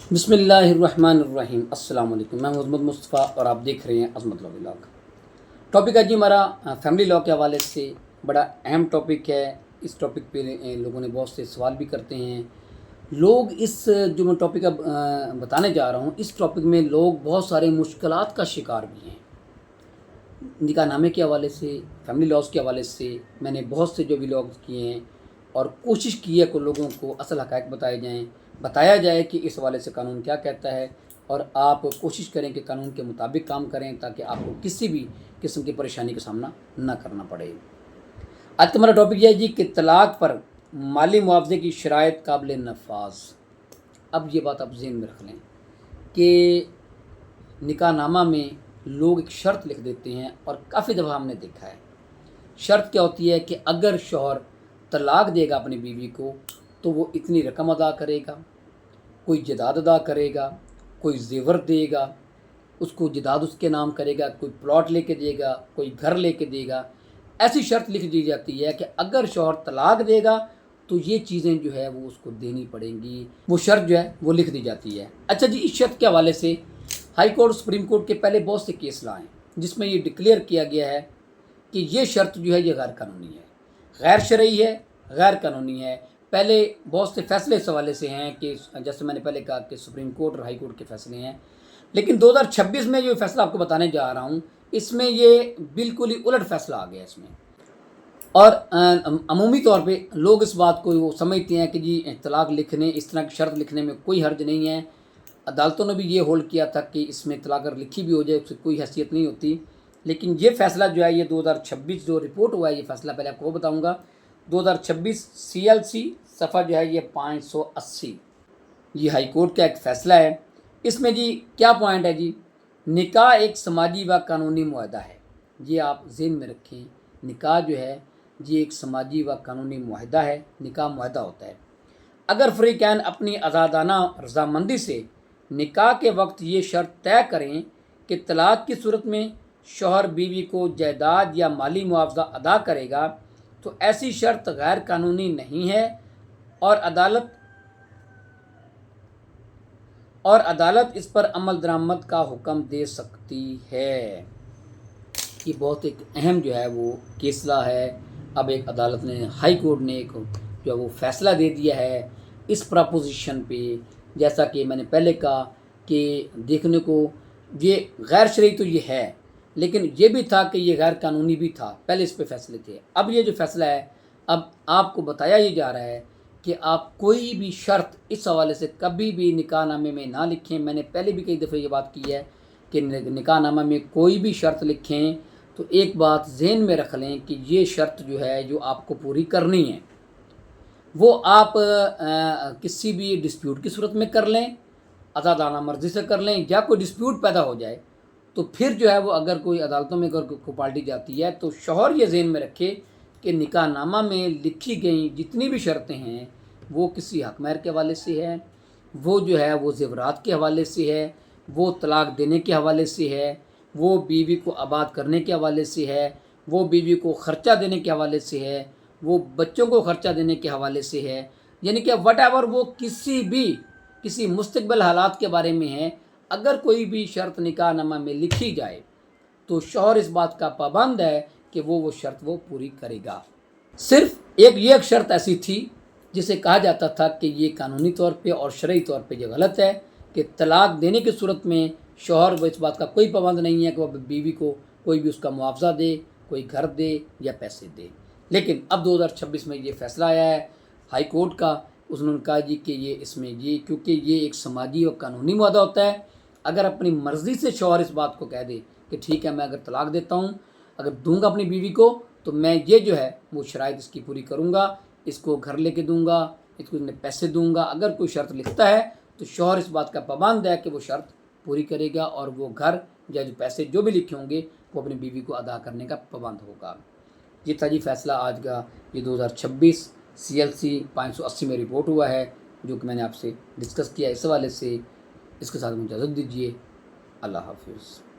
बिस्मिल्लाहिर्रहमानिर्रहीम। अस्सलाम वालेकुम। मैं मोहम्मद मुस्तफ़ा और आप देख रहे हैं अज़मत लॉ व्लॉग। टॉपिक है जी हमारा फैमिली लॉ के हवाले से बड़ा अहम टॉपिक है। इस टॉपिक पे लोगों ने बहुत से सवाल भी करते हैं। लोग इस जो मैं टॉपिक अब बताने जा रहा हूँ, इस टॉपिक में लोग बहुत सारे मुश्किलात का शिकार भी हैं। निकाहनामे के हवाले से, फैमिली लॉज के हवाले से मैंने बहुत से जो व्लॉग्स किए हैं और कोशिश की है कि लोगों को असल हक़ाइक़ बताया जाए कि इस हवाले से कानून क्या कहता है, और आप कोशिश करें कि कानून के मुताबिक काम करें ताकि आपको किसी भी किस्म की परेशानी का सामना ना करना पड़े। आज का हमारा टॉपिक यह है जी कि तलाक पर माली मुआवजे की शराइत काबिल नफाज। अब ये बात आप ज़हन में रख लें कि निकाहनामा में लोग एक शर्त लिख देते हैं, और काफ़ी दफ़ा हमने देखा है। शर्त क्या होती है कि अगर शौहर तलाक देगा अपनी बीवी को तो वो इतनी रकम अदा करेगा, कोई जदाद अदा करेगा, कोई ज़ेवर देगा, उसको जदाद उसके नाम करेगा, कोई प्लॉट लेके देगा, कोई घर लेके देगा। ऐसी शर्त लिख दी जाती है कि अगर शौहर तलाक देगा तो ये चीज़ें जो है वो उसको देनी पड़ेंगी। वो शर्त जो है वो लिख दी जाती है। अच्छा जी, इस शर्त के हवाले से हाई कोर्ट, सुप्रीम कोर्ट के पहले बहुत से केस लाए जिसमें ये डिक्लेयर किया गया है कि ये शर्त जो है ये गैर कानूनी है, गैर शरई है, गैर कानूनी है। पहले बहुत से फैसले इस हवाले से हैं कि जैसे मैंने पहले कहा कि सुप्रीम कोर्ट और हाई कोर्ट के फैसले हैं, लेकिन 2026 में जो फैसला आपको बताने जा रहा हूँ इसमें ये बिल्कुल ही उलट फैसला आ गया इसमें। और अमूमी तौर पे लोग इस बात को वो समझते हैं कि जी तलाक लिखने, इस तरह की शर्त लिखने में कोई हर्ज नहीं है। अदालतों ने भी ये होल्ड किया था कि इसमें तलाक अगर लिखी भी हो जाए उससे कोई हैसियत नहीं होती। लेकिन ये फ़ैसला जो है ये 2026 जो रिपोर्ट हुआ है, ये फ़ैसला पहले आपको बताऊंगा। 2026 CLC सफ़ा जो है ये 580, ये हाई कोर्ट का एक फ़ैसला है। इसमें जी क्या पॉइंट है जी, निकाह एक समाजी व कानूनी मुआहदा है। ये आप ज़हन में रखें, निकाह जो है ये एक समाजी व कानूनी मुआहदा है। निकाह मुआहदा होता है। अगर फ़रीक़ैन अपनी आज़ादाना रज़ामंदी से निकाह के वक्त ये शर्त तय करें कि तलाक की सूरत में शौहर बीवी को जायदाद या माली मुआवजा अदा करेगा तो ऐसी शर्त गैर कानूनी नहीं है, और अदालत इस पर अमल दरामद का हुक्म दे सकती है। ये बहुत एक अहम जो है वो फैसला है। अब एक अदालत ने, हाई कोर्ट ने एक जो है वो फ़ैसला दे दिया है इस प्रपोजिशन पे। जैसा कि मैंने पहले कहा कि देखने को ये गैर शरई तो ये है, लेकिन ये भी था कि ये गैर कानूनी भी था। पहले इस पे फैसले थे। अब ये जो फ़ैसला है, अब आपको बताया ये जा रहा है कि आप कोई भी शर्त इस हवाले से कभी भी निकाहनामे में ना लिखें। मैंने पहले भी कई दफ़े ये बात की है कि निकाहनामा में कोई भी शर्त लिखें तो एक बात ज़हन में रख लें कि ये शर्त जो है जो आपको पूरी करनी है वो आप किसी भी डिस्प्यूट की सूरत में कर लें, आज़ादाना मर्ज़ी से कर लें, या कोई डिस्प्यूट पैदा हो जाए तो फिर जो है वो अगर कोई अदालतों में अगर को पार्टी जाती है तो शौहर ये ज़हन में रखे कि निकाहनामा में लिखी गई जितनी भी शर्तें हैं वो किसी हक़ महर के हवाले से है, वो जो है वो ज़ेवरात के हवाले से है, वो तलाक देने के हवाले से है, वो बीवी को आबाद करने के हवाले से है, वो बीवी को ख़र्चा देने के हवाले से है, वो बच्चों को ख़र्चा देने के हवाले से है। यानी कि वटएवर वो किसी मुस्तक़बिल हालात के बारे में है। अगर कोई भी शर्त निकाहनामा में लिखी जाए तो शौहर इस बात का पाबंद है कि वो शर्त वो पूरी करेगा। सिर्फ एक शर्त ऐसी थी जिसे कहा जाता था कि ये कानूनी तौर पे और शरई तौर पे ये गलत है कि तलाक देने की सूरत में शौहर वो इस बात का कोई पाबंद नहीं है कि वह बीवी को कोई भी उसका मुआवजा दे, कोई घर दे या पैसे दे। लेकिन अब 2026 में ये फ़ैसला आया है हाई कोर्ट का। उन्होंने कहा जी कि ये इसमें ये क्योंकि ये एक समाजी और कानूनी मुआहदा होता है, अगर अपनी मर्ज़ी से शौहर इस बात को कह दे कि ठीक है मैं अगर तलाक देता हूँ, अगर दूंगा अपनी बीवी को तो मैं ये जो है वो शराइत इसकी पूरी करूँगा, इसको घर लेके दूंगा, इसको पैसे दूंगा। अगर कोई शर्त लिखता है तो शौहर इस बात का पाबंद है कि वो शर्त पूरी करेगा, और वो घर या जो पैसे जो भी लिखे होंगे वो अपनी बीवी को अदा करने का पाबंद होगा। ये था जी फ़ैसला आज का। ये 2026 CLC 580 में रिपोर्ट हुआ है जो कि मैंने आपसे डिस्कस किया। इस हवाले से इसके साथ मुझे इजाज़त दीजिए। अल्लाह हाफिज़।